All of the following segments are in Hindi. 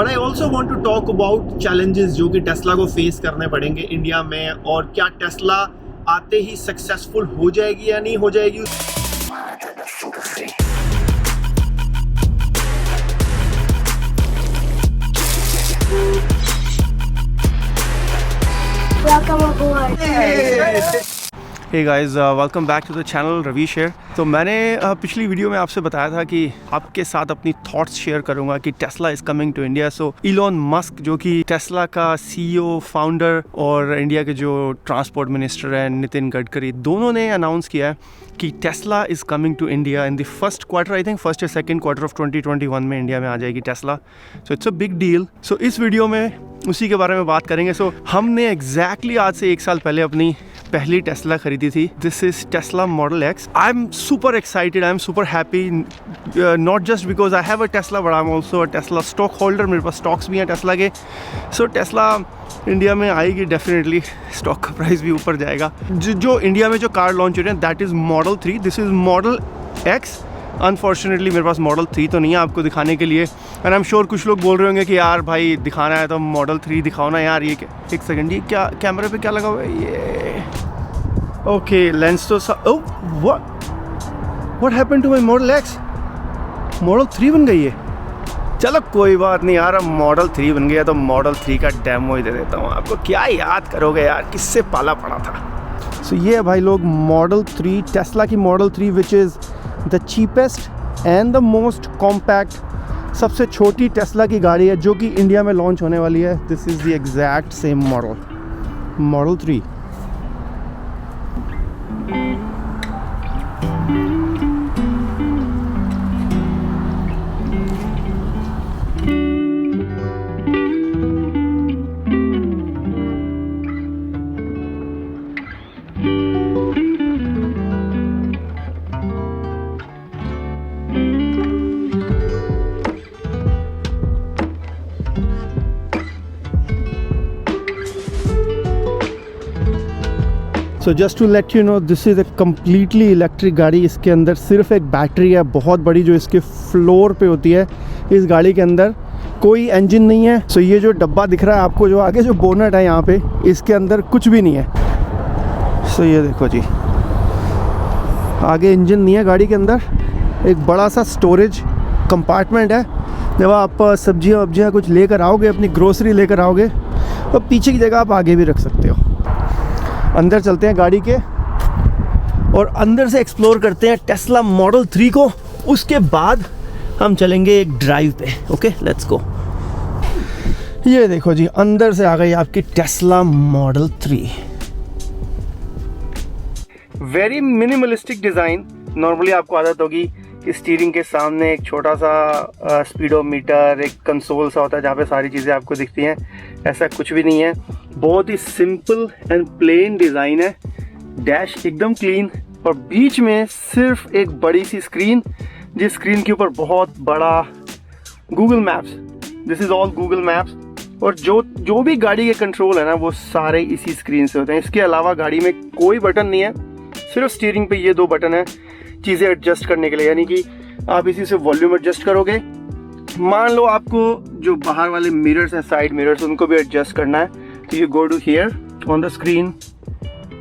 But I also want to talk about challenges जो कि टेस्ला को फेस करने पड़ेंगे इंडिया में, और क्या टेस्ला आते ही सक्सेसफुल हो जाएगी या नहीं हो जाएगी। Welcome aboard. Hey guys, welcome back to the channel Ravish है। तो मैंने पिछली वीडियो में आपसे बताया था कि आपके साथ अपनी थॉट्स शेयर करूंगा कि Tesla is coming to India. So Elon Musk जो कि टेस्ला का सीईओ फाउंडर और इंडिया के जो ट्रांसपोर्ट मिनिस्टर हैं नितिन गडकरी, दोनों ने अनाउंस किया है कि Tesla is coming to India in the first quarter, I think first या सेकेंड क्वार्टर ऑफ 2021 में इंडिया में आ जाएगी Tesla. So it's a big deal. So इस वीडियो में उसी के बारे में बात करेंगे। सो हमने एग्जैक्टली आज से 1 साल पहले अपनी पहली टेस्ला खरीदी थी। This is Tesla model x. I am super excited, I am super happy, not just because I have a Tesla but I am also a Tesla stock holder. मेरे पास स्टॉक्स भी हैं टेस्ला के। सो टेस्ला इंडिया में आएगी डेफिनेटली, स्टॉक का प्राइस भी ऊपर जाएगा। जो इंडिया में जो कार लॉन्च हो रहे हैं that is model 3, this is model x. Unfortunately मेरे पास मॉडल 3 तो नहीं है आपको दिखाने के लिए। एंड आई एम श्योर कुछ लोग बोल रहे होंगे कि यार भाई दिखाना है तो मॉडल 3 दिखाओ ना यार। ये एक सेकंड, ये क्या कैमरे पे क्या लगा हुआ है? ये ओके, लेंस तो what happened to my model X? Model 3 बन गई है। चलो कोई बात नहीं यार, अब मॉडल 3 बन गया तो मॉडल 3 का डेमो ही दे देता हूँ आपको। क्या याद करोगे यार, किससे पाला पड़ा था। सो ये है भाई लोग मॉडल 3, टेस्ला की model 3 which is the cheapest and the most compact, सबसे छोटी टेस्ला की गाड़ी है जो कि इंडिया में लॉन्च होने वाली है। This is the exact same model 3। So just to let you know, this is a completely electric गाड़ी। इसके अंदर सिर्फ एक बैटरी है बहुत बड़ी जो इसके फ्लोर पे होती है। इस गाड़ी के अंदर कोई इंजन नहीं है। सो ये जो डब्बा दिख रहा है आपको, जो आगे जो बोनट है यहाँ पे, इसके अंदर कुछ भी नहीं है। सो ये देखो जी, आगे इंजन नहीं है गाड़ी के अंदर। एक बड़ा सा स्टोरेज कंपार्टमेंट है। जब आप सब्जियाँ वब्जियाँ कुछ लेकर आओगे, अपनी ग्रोसरी लेकर आओगे, तो पीछे की जगह आप आगे भी रख सकते हो। अंदर चलते हैं गाड़ी के और अंदर से एक्सप्लोर करते हैं टेस्ला मॉडल 3 को। उसके बाद हम चलेंगे एक ड्राइव पे। Okay, let's go. ये देखो जी, अंदर से आ गई आपकी Tesla model 3। Very minimalistic design. Normally आपको आदत होगी कि स्टीयरिंग के सामने एक छोटा सा स्पीडोमीटर, एक कंसोल सा होता है जहाँ पे सारी चीज़ें आपको दिखती हैं। ऐसा कुछ भी नहीं है, बहुत ही सिंपल एंड प्लेन डिज़ाइन है। डैश एकदम क्लीन और बीच में सिर्फ एक बड़ी सी स्क्रीन, जिस स्क्रीन के ऊपर बहुत बड़ा Google maps, this is all Google maps. और जो भी गाड़ी के कंट्रोल है ना, वो सारे इसी स्क्रीन से होते हैं। इसके अलावा गाड़ी में कोई बटन नहीं है, सिर्फ स्टीयरिंग पे ये 2 बटन है चीज़ें एडजस्ट करने के लिए। यानी कि आप इसी से वॉल्यूम एडजस्ट करोगे। मान लो आपको जो बाहर वाले मिरर्स हैं, साइड मिरर्स, उनको भी एडजस्ट करना है, तो you go to here on the screen,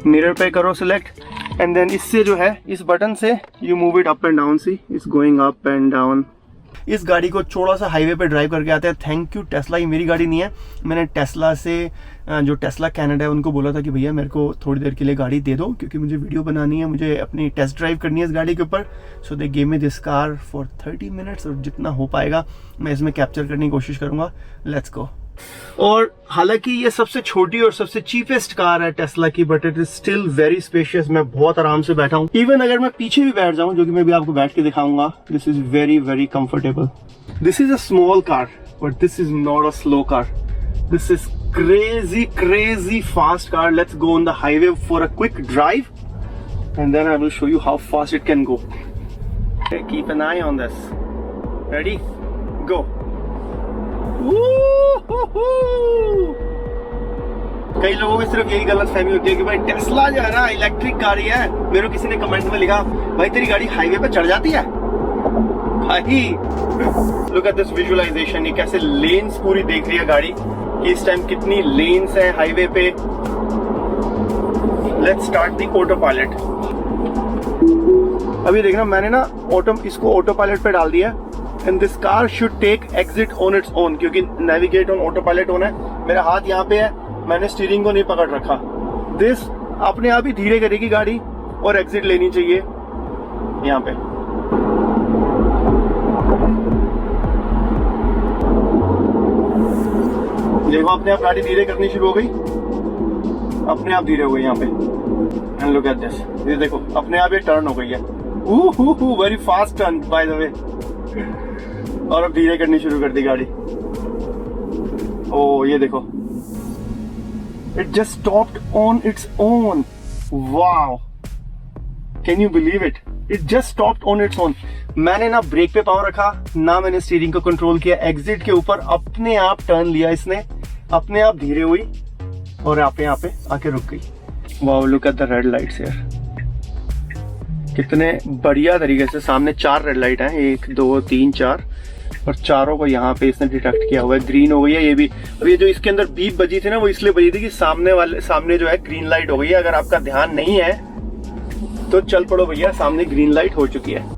mirror पे करो सिलेक्ट, एंड देन इससे जो है, इस बटन से you move it up and down. See it's going up and down. इस गाड़ी को थोड़ा सा हाईवे पे ड्राइव करके आते हैं। थैंक यू टेस्ला, ये मेरी गाड़ी नहीं है। मैंने टेस्ला से जो टेस्ला कनाडा है उनको बोला था कि भैया मेरे को थोड़ी देर के लिए गाड़ी दे दो, क्योंकि मुझे वीडियो बनानी है, मुझे अपनी टेस्ट ड्राइव करनी है इस गाड़ी के ऊपर। So they gave me this car for 30 minutes, और जितना हो पाएगा मैं इसमें कैप्चर करने की कोशिश करूँगा। Let's go. और हालांकि ये सबसे छोटी और सबसे चीपेस्ट कार है टेस्ला की, but it is still very spacious. मैं बहुत आराम से बैठा हूँ। इवन अगर मैं पीछे भी बैठ जाऊं, जो कि मैं भी आपको बैठ के दिखाऊंगा, this is very very comfortable. This is a small car but this is not a slow car, this is crazy fast car. Let's go on the highway for a quick drive and then I will show you how fast it can go. Okay, keep an eye on this. Ready? Go. कई लोगों में सिर्फ यही गलत फहमी होती है कि भाई टेस्ला जो है ना इलेक्ट्रिक गाड़ी है। मेरे को किसी ने कमेंट में लिखा, भाई तेरी गाड़ी हाईवे पे चढ़ जाती है। भाई लुक एट दिस विजुअलाइजेशन, ये कैसे लेन्स पूरी देख रही है गाड़ी कि इस टाइम कितनी लेन्स है हाईवे पे। Let's start the auto pilot. अभी देखना मैंने ना इसको ऑटो पायलट पे डाल दिया and this car should take exit on its own, क्योंकि नेविगेट ऑन ऑटो पायलट होना है। मेरा हाथ यहाँ पे है, मैंने स्टीयरिंग को नहीं पकड़ रखा। दिस अपने आप ही धीरे करेगी गाड़ी और एग्जिट लेनी चाहिए यहाँ पे। देखो अपने आप गाड़ी धीरे करनी शुरू हो गई, अपने आप धीरे हो गई यहाँ पे। एंड लुक एट दिस, ये देखो अपने आप ये टर्न हो गई है। Very fast turn by the way. और अब धीरे करनी शुरू कर दी गाड़ी। ओ ये देखो, it just stopped on its own. Wow, can you believe it? It just stopped on its own. मैंने ना ब्रेक पे पाँव रखा, ना मैंने स्टीयरिंग को कंट्रोल किया। एग्जिट के ऊपर अपने आप टर्न लिया इसने, अपने आप धीरे हुई और यहाँ पे आके रुक गई। Wow, look at the red lights यार, कितने बढ़िया तरीके से। सामने 4 रेड लाइट हैं, 1 2 3 4, और चारों को यहाँ पे इसने डिटेक्ट किया हुआ है। ग्रीन हो गई है ये भी। अब ये जो इसके अंदर बीप बजी थी ना, वो इसलिए बजी थी कि सामने जो है ग्रीन लाइट हो गई है। अगर आपका ध्यान नहीं है तो चल पड़ो भैया, सामने ग्रीन लाइट हो चुकी है।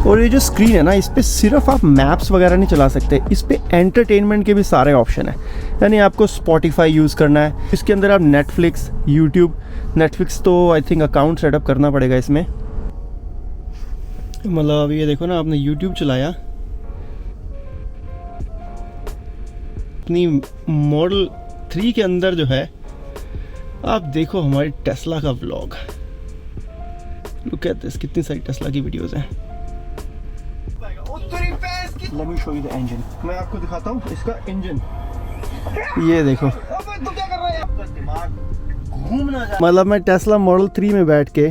और ये जो स्क्रीन है ना, इस पे सिर्फ आप मैप्स वगैरह नहीं चला सकते, इस पे एंटरटेनमेंट के भी सारे ऑप्शन है। यानी आपको स्पॉटिफाई यूज़ करना है, इसके अंदर आप नेटफ्लिक्स, यूट्यूब, नेटफ्लिक्स तो आई थिंक अकाउंट सेटअप करना पड़ेगा इसमें। मतलब अभी ये देखो ना, आपने यूट्यूब चलाया, अपनी मॉडल 3 के अंदर जो है आप देखो हमारी टेस्ला का व्लॉग। लुक एट दिस, कितनी सारी टेस्ला की वीडियोस हैं। Let me show you the engine. मैं आपको दिखाता हूँ इसका इंजन। ये देखो, मतलब मैं टेस्ला मॉडल 3 में बैठ के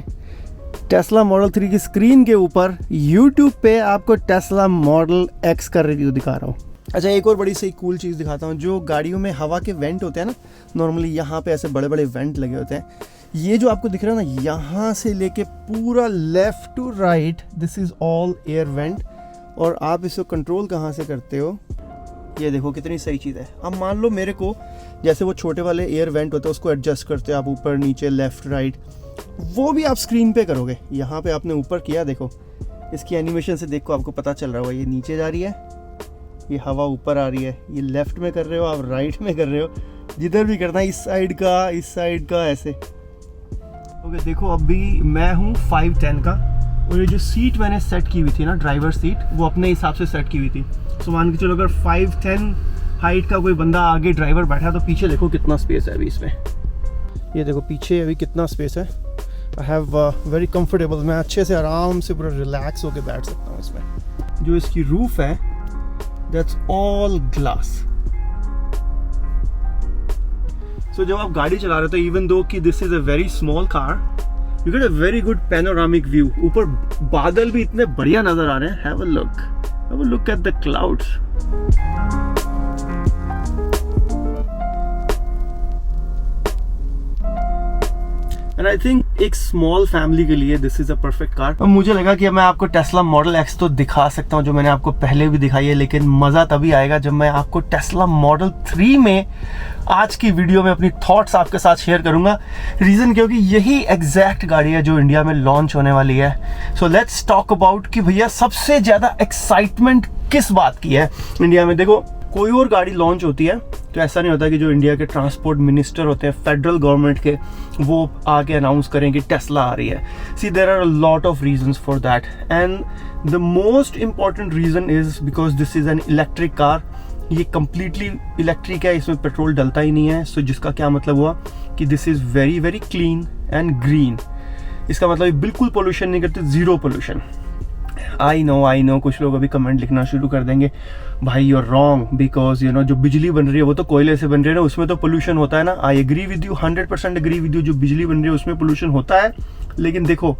टेस्ला मॉडल 3 की स्क्रीन के ऊपर YouTube पे आपको टेस्ला मॉडल X का रिव्यू दिखा रहा हूँ। अच्छा, एक और बड़ी सी कूल चीज़ दिखाता हूँ। जो गाड़ियों में हवा के वेंट होते हैं ना, नॉर्मली यहाँ पे ऐसे बड़े बड़े वेंट लगे होते हैं। ये जो आपको दिख रहा है ना, यहाँ से लेके पूरा left to right, this is all air vent. और आप इसको कंट्रोल कहाँ से करते हो, ये देखो कितनी सही चीज़ है। अब मान लो मेरे को, जैसे वो छोटे वाले एयर वेंट होते हैं, उसको एडजस्ट करते हो आप ऊपर नीचे लेफ़्ट राइट, वो भी आप स्क्रीन पे करोगे। यहाँ पे आपने ऊपर किया, देखो इसकी एनिमेशन से देखो, आपको पता चल रहा होगा ये नीचे जा रही है, ये हवा ऊपर आ रही है। ये लेफ़्ट में कर रहे हो आप, राइट में कर रहे हो, जिधर भी करना है, इस साइड का ऐसे। ओके, देखो अभी मैं हूँ 5'10" का, और ये जो सीट मैंने सेट की हुई थी ना, ड्राइवर सीट, वो अपने हिसाब से सेट की हुई थी। तो मान के चलो अगर 5'10" हाइट का कोई बंदा आगे ड्राइवर बैठा, तो पीछे देखो कितना स्पेस है अभी इसमें। ये देखो पीछे अभी कितना स्पेस है। आई हैव वेरी कंफर्टेबल, मैं अच्छे से आराम से पूरा रिलैक्स होकर बैठ सकता हूँ इसमें। जो इसकी रूफ है, दैट्स ऑल ग्लास। सो जब आप गाड़ी चला रहे हो, तो इवन दो कि this is a very small car, you get a very good panoramic view. ऊपर बादल भी इतने बढ़िया नजर आ रहे हैं। Have a look at the clouds. And I think एक स्मॉल फैमिली के लिए this is a perfect car. अब मुझे लगा कि मैं आपको टेस्ला मॉडल X तो दिखा सकता हूँ, जो मैंने आपको पहले भी दिखाई है, लेकिन मज़ा तभी आएगा जब मैं आपको टेस्ला मॉडल 3 में आज की वीडियो में अपनी थॉट्स आपके साथ शेयर करूंगा। रीज़न क्योंकि यही एग्जैक्ट गाड़ी है जो इंडिया में लॉन्च होने वाली है। सो लेट्स टॉक अबाउट कि भैया सबसे ज़्यादा एक्साइटमेंट किस बात की है इंडिया में। देखो, कोई और गाड़ी लॉन्च होती है तो ऐसा नहीं होता कि जो इंडिया के ट्रांसपोर्ट मिनिस्टर होते हैं फेडरल गवर्नमेंट के, वो आके अनाउंस करें कि टेस्ला आ रही है। See, there are a lot of reasons for that, and the most important reason is because this is an electric car. ये कम्प्लीटली इलेक्ट्रिक है, इसमें पेट्रोल डलता ही नहीं है। सो जिसका क्या मतलब हुआ कि this is very very clean and green. इसका मतलब ये बिल्कुल पोल्यूशन नहीं करते, ज़ीरो पोल्यूशन। आई नो कुछ लोग अभी कमेंट लिखना शुरू कर देंगे, भाई you are wrong, because you know जो बिजली बन रही है वो तो कोयले से बन रही है ना, उसमें तो पोल्यूशन होता है ना। I agree with you, 100% agree with you, जो बिजली बन रही है उसमें पोल्यूशन होता है। लेकिन देखो,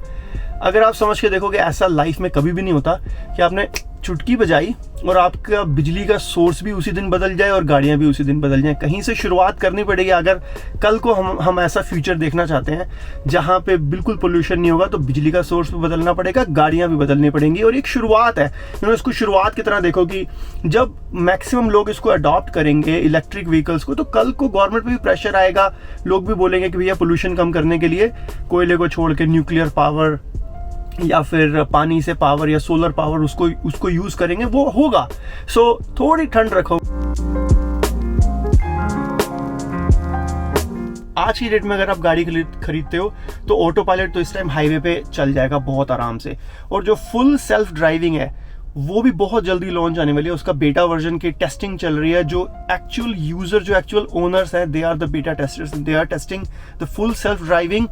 अगर आप समझ के देखोगे, ऐसा लाइफ में कभी भी नहीं होता कि आपने चुटकी बजाई और आपका बिजली का सोर्स भी उसी दिन बदल जाए और गाड़ियां भी उसी दिन बदल जाएं। कहीं से शुरुआत करनी पड़ेगी। अगर कल को हम ऐसा फ्यूचर देखना चाहते हैं जहां पे बिल्कुल पोल्यूशन नहीं होगा, तो बिजली का सोर्स भी बदलना पड़ेगा, गाड़ियां भी बदलनी पड़ेंगी। और एक शुरुआत है, इसको शुरुआत की तरह देखो कि जब मैक्सिमम लोग इसको अडॉप्ट करेंगे इलेक्ट्रिक व्हीकल्स को, तो कल को गवर्नमेंट पे भी प्रेशर आएगा। लोग भी बोलेंगे कि भैया पोल्यूशन कम करने के लिए कोयले को छोड़ के न्यूक्लियर पावर या फिर पानी से पावर या सोलर पावर उसको यूज करेंगे, वो होगा। सो थोड़ी ठंड रखो। आज की डेट में अगर आप गाड़ी खरीदते हो तो ऑटो पायलट तो इस टाइम हाईवे पे चल जाएगा बहुत आराम से, और जो फुल सेल्फ ड्राइविंग है वो भी बहुत जल्दी लॉन्च आने वाली है। उसका बेटा वर्जन की टेस्टिंग चल रही है। जो एक्चुअल यूजर, जो एक्चुअल ओनर्स है, they are the beta testers, they are testing the full self driving.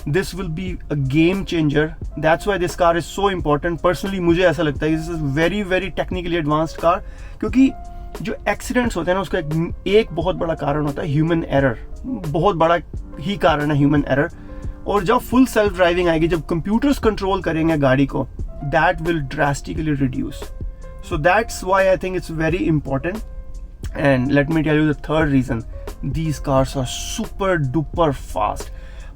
This will be a game changer. That's why this car is so important. Personally मुझे ऐसा लगता है this is very very technically advanced car, क्योंकि जो एक्सीडेंट्स होते हैं ना उसका एक बहुत बड़ा कारण होता है ह्यूमन एरर। बहुत बड़ा ही कारण है ह्यूमन एरर। और जब फुल सेल्फ ड्राइविंग आएगी, जब कंप्यूटर्स कंट्रोल करेंगे गाड़ी को, that will drastically reduce. So that's why I think it's very important. And let me tell you the third reason. These cars are super duper fast.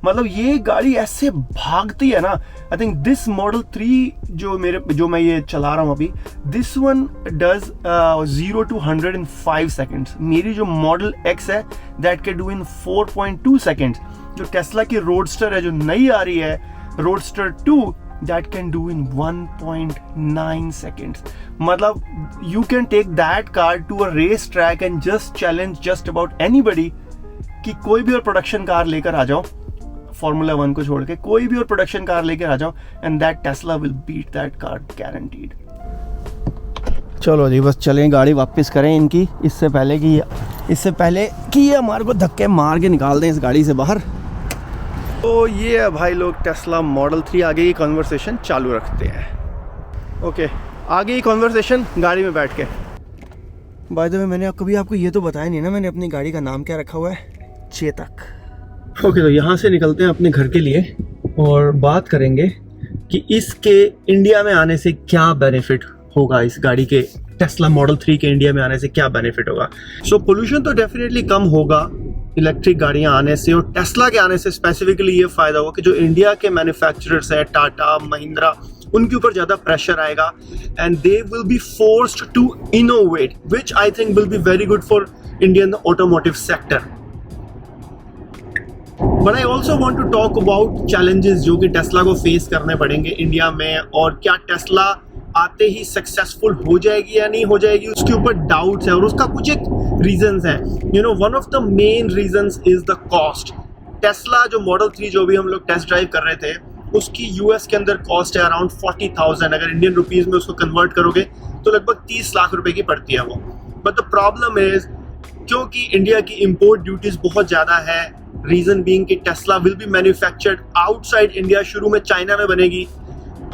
मतलब ये गाड़ी ऐसे भागती है ना। आई थिंक दिस मॉडल 3 जो मैं ये चला रहा हूँ अभी, this one does 0 to 100 in 5 seconds। मेरी जो मॉडल X है that can do in 4.2 seconds। जो टेस्ला की रोडस्टर है जो नई आ रही है, roadster 2, that can do in 1.9 seconds। मतलब you can take that car to a race track and just challenge just about anybody कि कोई भी और प्रोडक्शन कार लेकर आ जाओ, फॉर्मूला 1 को छोड़ के कोई भी और प्रोडक्शन कार लेकर आ जाओ, and that Tesla will beat that car guaranteed. चलो जी, बस चलें गाड़ी वापस करें इनकी, इससे पहले कि ये हमारे को धक्के मार के निकाल दें इस गाड़ी से बाहर। तो ये है भाई लोग टेस्ला मॉडल 3। आगे की कॉन्वर्सेशन चालू रखते हैं। ओके, आगे की कॉन्वर्सेशन गाड़ी में बैठ के। बाय द वे, मैंने कभी आपको ये तो बताया नहीं ना, मैंने अपनी गाड़ी का नाम क्या रखा हुआ है, चेतक। ओके, तो यहाँ से निकलते हैं अपने घर के लिए और बात करेंगे कि इसके इंडिया में आने से क्या बेनिफिट होगा। इस गाड़ी के टेस्ला मॉडल 3 के इंडिया में आने से क्या बेनिफिट होगा। सो पोल्यूशन तो डेफिनेटली कम होगा इलेक्ट्रिक गाड़ियाँ आने से, और टेस्ला के आने से स्पेसिफिकली ये फ़ायदा होगा कि जो इंडिया के मैन्युफैक्चरर्स है, टाटा, महिंद्रा, उनके ऊपर ज़्यादा प्रेशर आएगा and they will be forced to innovate, which I think will be very good for Indian automotive sector. But I also want to talk about challenges जो कि टेस्ला को फेस करने पड़ेंगे इंडिया में, और क्या टेस्ला आते ही सक्सेसफुल हो जाएगी या नहीं हो जाएगी, उसके ऊपर डाउट्स है। और उसका कुछ एक रीजंस है। One of the main reasons is the cost. Tesla जो मॉडल 3 जो भी हम लोग टेस्ट ड्राइव कर रहे थे, उसकी यूएस के अंदर कॉस्ट है अराउंड 40,000। अगर इंडियन रुपीज़ में उसको कन्वर्ट करोगे तो लगभग 30 लाख रुपए की पड़ती है वो। बट द प्रॉब्लम इज, क्योंकि इंडिया की इम्पोर्ट ड्यूटीज बहुत ज़्यादा है, रीजन बीइंग कि Tesla will be manufactured outside India. शुरू में चाइना में बनेगी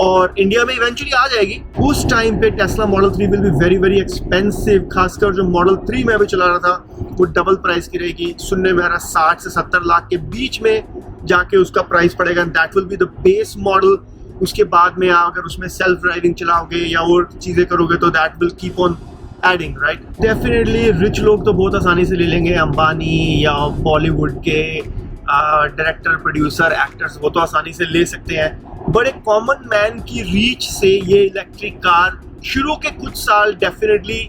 और इंडिया में इवेंचुअली आ जाएगी। उस टाइम पे Tesla model 3 will be very very expensive. खासकर जो मॉडल 3 मैं अभी चला रहा था वो डबल प्राइस की रहेगी। सुनने में आ रहा 60 से 70 लाख के बीच में जाके उसका प्राइस पड़ेगा। That will be the base model. उसके बाद में अगर उसमें सेल्फ ड्राइविंग चलाओगे या और चीज़ें करोगे तो that will keep on adding, right. Definitely rich लोग तो बहुत आसानी से ले लेंगे, अंबानी या बॉलीवुड के डायरेक्टर, प्रोड्यूसर, एक्टर्स, वो तो आसानी से ले सकते हैं। बट एक कॉमन मैन की रीच से ये इलेक्ट्रिक कार शुरू के कुछ साल डेफिनेटली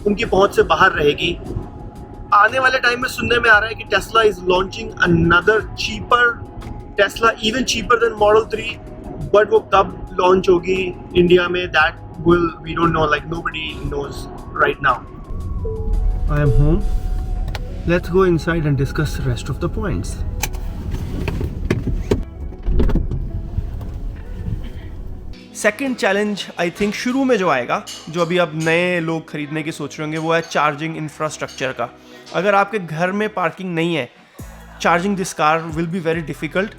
उनकी पहुंच से बाहर रहेगी। आने वाले टाइम में सुनने में आ रहा है कि Tesla is launching another cheaper Tesla, even cheaper than model 3, but वो कब लॉन्च होगी इंडिया में, that we don't know, like nobody knows right now. I am home. Let's go inside and discuss the rest of the points. Second challenge I think शुरू में जो आएगा, जो अभी अब नए लोग खरीदने की सोच रहे होंगे, वो है चार्जिंग इंफ्रास्ट्रक्चर का। अगर आपके घर में पार्किंग नहीं है, charging this car will be very difficult.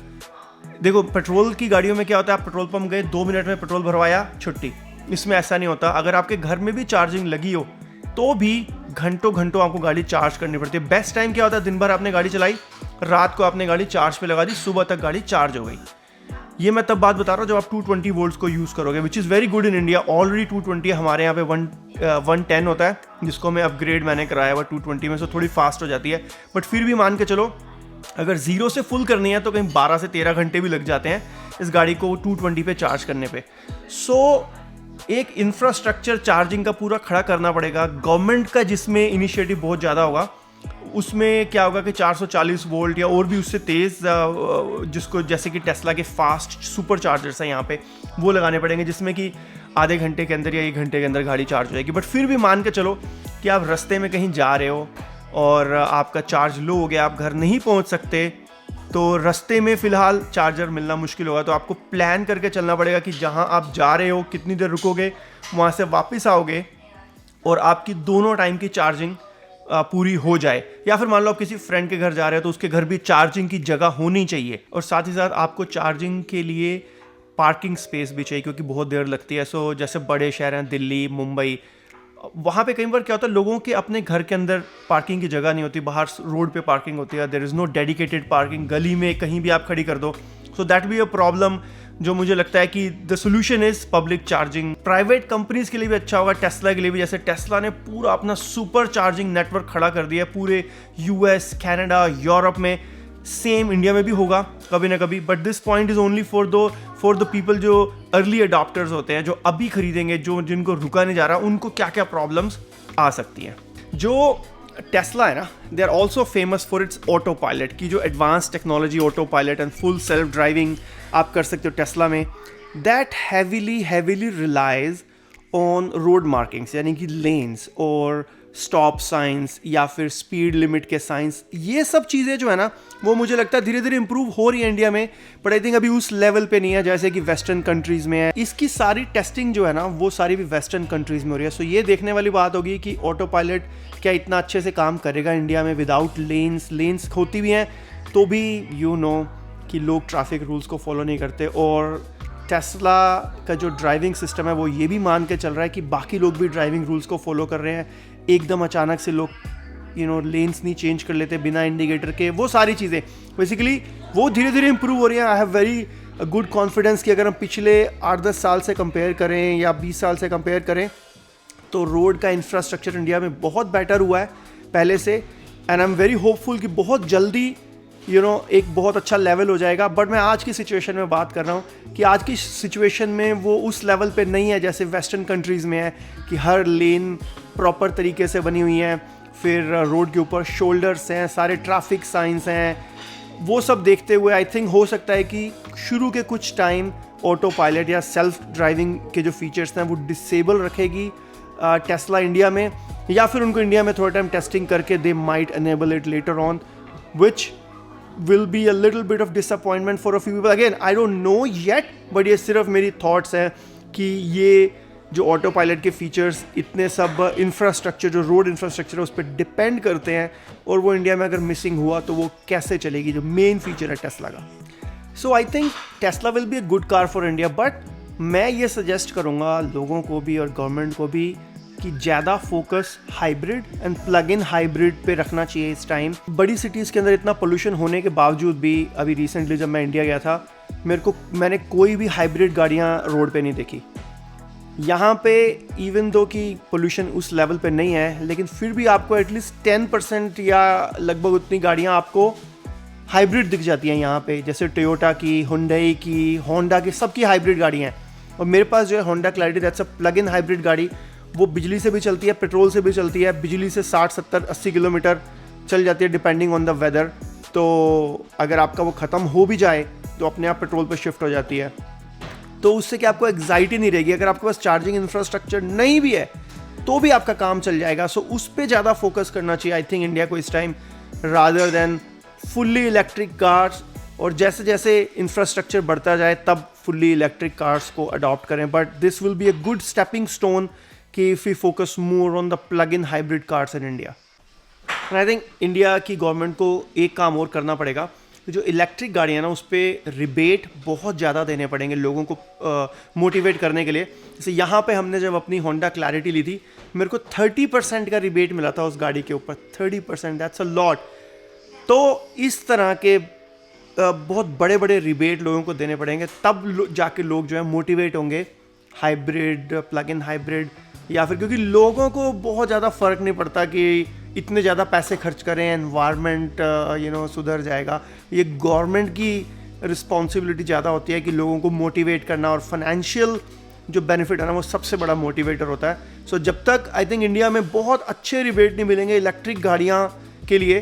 देखो, पेट्रोल की गाड़ियों में क्या होता है, आप पेट्रोल पंप गए, 2 मिनट में पेट्रोल भरवाया, छुट्टी। इसमें ऐसा नहीं होता। अगर आपके घर में भी चार्जिंग लगी हो तो भी घंटों घंटों आपको गाड़ी चार्ज करनी पड़ती है। बेस्ट टाइम क्या होता है, दिन भर आपने गाड़ी चलाई, रात को आपने गाड़ी चार्ज पे लगा दी, सुबह तक गाड़ी चार्ज हो गई। ये मैं तब बात बता रहा हूँ जब आप 220 वोल्ट्स को यूज़ करोगे, which is very good in India. Already 220 हमारे यहाँ पे 110 होता है, जिसको मैं अपग्रेड मैंने कराया हुआ 220 में, सो थोड़ी फास्ट हो जाती है। बट फिर भी मान के चलो अगर 0 से फुल करनी है तो कहीं 12 से 13 घंटे भी लग जाते हैं इस गाड़ी को 220 पे चार्ज करने पे। सो एक इंफ्रास्ट्रक्चर चार्जिंग का पूरा खड़ा करना पड़ेगा गवर्नमेंट का, जिसमें इनिशिएटिव बहुत ज़्यादा होगा। उसमें क्या होगा कि 440 वोल्ट या और भी उससे तेज़, जिसको जैसे कि टेस्ला के फास्ट सुपर चार्जर्स हैं यहाँ पे, वो लगाने पड़ेंगे, जिसमें कि आधे घंटे के अंदर या 1 घंटे के अंदर गाड़ी चार्ज हो जाएगी। बट फिर भी मान के चलो कि आप रास्ते में कहीं जा रहे हो और आपका चार्ज लो हो गया, आप घर नहीं पहुँच सकते, तो रास्ते में फ़िलहाल चार्जर मिलना मुश्किल होगा। तो आपको प्लान करके चलना पड़ेगा कि जहाँ आप जा रहे हो कितनी देर रुकोगे, वहाँ से वापस आओगे और आपकी दोनों टाइम की चार्जिंग पूरी हो जाए। या फिर मान लो आप किसी फ्रेंड के घर जा रहे हो तो उसके घर भी चार्जिंग की जगह होनी चाहिए, और साथ ही साथ आपको चार्जिंग के लिए पार्किंग स्पेस भी चाहिए, क्योंकि बहुत देर लगती है। सो जैसे बड़े शहर हैं दिल्ली, मुंबई, वहाँ पे कई बार क्या होता है, लोगों के अपने घर के अंदर पार्किंग की जगह नहीं होती, बाहर रोड पे पार्किंग होती है, there is no dedicated parking, गली में कहीं भी आप खड़ी कर दो। So that be a problem, जो मुझे लगता है कि the solution is public charging. Private companies के लिए भी अच्छा होगा, टेस्ला के लिए भी। जैसे टेस्ला ने पूरा अपना सुपर चार्जिंग नेटवर्क खड़ा कर दिया है पूरे यूएस, कनाडा, यूरोप में। सेम इंडिया में भी होगा कभी ना कभी, but this point is only for the people जो अर्ली अडॉप्टर्स होते हैं, जो अभी खरीदेंगे, जिनको रुका नहीं जा रहा, उनको क्या क्या प्रॉब्लम्स आ सकती हैं। जो टेस्ला है ना, they are also famous for its autopilot की जो advance technology, autopilot and full self driving आप कर सकते हो टेस्ला में। That heavily relies on road markings, यानी कि लेन्स और स्टॉप साइंस या फिर स्पीड लिमिट के साइंस। ये सब चीज़ें जो है ना, वो मुझे लगता है धीरे धीरे इंप्रूव हो रही है इंडिया में, बट आई थिंक अभी उस लेवल पे नहीं है जैसे कि वेस्टर्न कंट्रीज़ में है। इसकी सारी टेस्टिंग जो है ना, वो सारी भी वेस्टर्न कंट्रीज़ में हो रही है। सो ये देखने वाली बात होगी कि ऑटो पायलट क्या इतना अच्छे से काम करेगा इंडिया में विदाउट लेन्स होती भी हैं तो भी यू नो कि लोग ट्रैफिक रूल्स को फॉलो नहीं करते। और टेस्ला का जो ड्राइविंग सिस्टम है वो ये भी मान के चल रहा है कि बाकी लोग भी ड्राइविंग रूल्स को फॉलो कर रहे हैं। एकदम अचानक से लोग लेन्स नहीं चेंज कर लेते बिना इंडिकेटर के, वो सारी चीज़ें बेसिकली वो धीरे धीरे इंप्रूव हो रही हैं। I have very good confidence कि अगर हम पिछले 8-10 साल से कंपेयर करें या 20 साल से कंपेयर करें तो रोड का इंफ्रास्ट्रक्चर इंडिया में बहुत बेटर हुआ है पहले से, and I am very hopeful कि बहुत जल्दी एक बहुत अच्छा लेवल हो जाएगा। बट मैं आज की सिचुएशन में बात कर रहा हूँ कि आज की सिचुएशन में वो उस लेवल पे नहीं है जैसे वेस्टर्न कंट्रीज़ में है कि हर लेन प्रॉपर तरीके से बनी हुई है, फिर रोड के ऊपर शोल्डर्स हैं, सारे ट्रैफिक साइंस हैं। वो सब देखते हुए आई थिंक हो सकता है कि शुरू के कुछ टाइम ऑटो पायलट या सेल्फ ड्राइविंग के जो फीचर्स हैं वो डिसेबल रखेगी टेस्ला इंडिया में, या फिर उनको इंडिया में थोड़ा टाइम टेस्टिंग करके they might enable it later on, which will be a little bit of disappointment for a few people. Again, I don't know yet, but ये सिर्फ मेरी thoughts हैं कि ये जो ऑटो पायलट के फीचर्स इतने सब इंफ्रास्ट्रक्चर, जो रोड इंफ्रास्ट्रक्चर है उस पर डिपेंड करते हैं, और वो इंडिया में अगर मिसिंग हुआ तो वो कैसे चलेगी, जो मेन फीचर है टेस्ला का। So I think Tesla will be a good car for India, but मैं ये सजेस्ट करूँगा लोगों को भी और गवर्नमेंट को भी कि ज़्यादा focus hybrid and plug in hybrid पे रखना चाहिए इस टाइम। बड़ी सिटीज़ के अंदर इतना पोल्यूशन होने के बावजूद भी, अभी रिसेंटली जब मैं इंडिया गया था, मैंने कोई भी हाइब्रिड गाड़ियाँ रोड पे नहीं देखी। यहाँ पे इवन दो कि पोल्यूशन उस लेवल पे नहीं है, लेकिन फिर भी आपको एटलीस्ट 10% या लगभग उतनी गाड़ियाँ आपको हाइब्रिड दिख जाती हैं यहाँ पे, जैसे टोयोटा की, हुंडई की, होंडा की, सबकी हाइब्रिड गाड़ियाँ हैं। और मेरे पास जो है Honda clarity, that's a plug in hybrid गाड़ी। वो बिजली से भी चलती है, पेट्रोल से भी चलती है। बिजली से 60, 70, 80 किलोमीटर चल जाती है डिपेंडिंग ऑन द वेदर। तो अगर आपका वो ख़त्म हो भी जाए तो अपने आप पेट्रोल पे शिफ्ट हो जाती है। तो उससे कि आपको एग्जाइटी नहीं रहेगी। अगर आपके पास चार्जिंग इंफ्रास्ट्रक्चर नहीं भी है तो भी आपका काम चल जाएगा। सो उस पर ज़्यादा फोकस करना चाहिए आई थिंक इंडिया को इस time, rather than fully electric cars. और जैसे जैसे इंफ्रास्ट्रक्चर बढ़ता जाए तब फुल्ली इलेक्ट्रिक कार्स को अडॉप्ट करें। But this will be a good stepping stone कि if we focus more on the plug in hybrid cars in India. And I think India की गवर्नमेंट को एक काम और करना पड़ेगा, जो इलेक्ट्रिक गाड़ियाँ ना उस पर रिबेट बहुत ज़्यादा देने पड़ेंगे लोगों को मोटिवेट करने के लिए। जैसे यहाँ पे हमने जब अपनी होंडा क्लैरिटी ली थी, मेरे को 30% का रिबेट मिला था उस गाड़ी के ऊपर। 30%, दैट्स अ लॉट। तो इस तरह के बहुत बड़े बड़े रिबेट लोगों को देने पड़ेंगे, तब जाके लोग जो है मोटिवेट होंगे हाइब्रिड, प्लग इन हाइब्रिड, या फिर क्योंकि लोगों को बहुत ज़्यादा फ़र्क नहीं पड़ता कि इतने ज़्यादा पैसे खर्च करें, एनवायरनमेंट सुधर जाएगा। ये गवर्नमेंट की रिस्पॉन्सिबिलिटी ज़्यादा होती है कि लोगों को मोटिवेट करना, और फाइनेंशियल जो बेनिफिट है ना वो सबसे बड़ा मोटिवेटर होता है। सो जब तक आई थिंक इंडिया में बहुत अच्छे रिबेट नहीं मिलेंगे इलेक्ट्रिक गाड़ियाँ के लिए,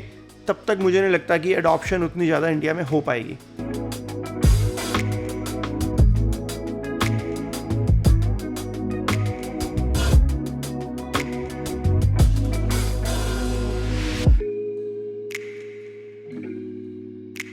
तब तक मुझे नहीं लगता कि एडॉप्शन उतनी ज़्यादा इंडिया में हो पाएगी।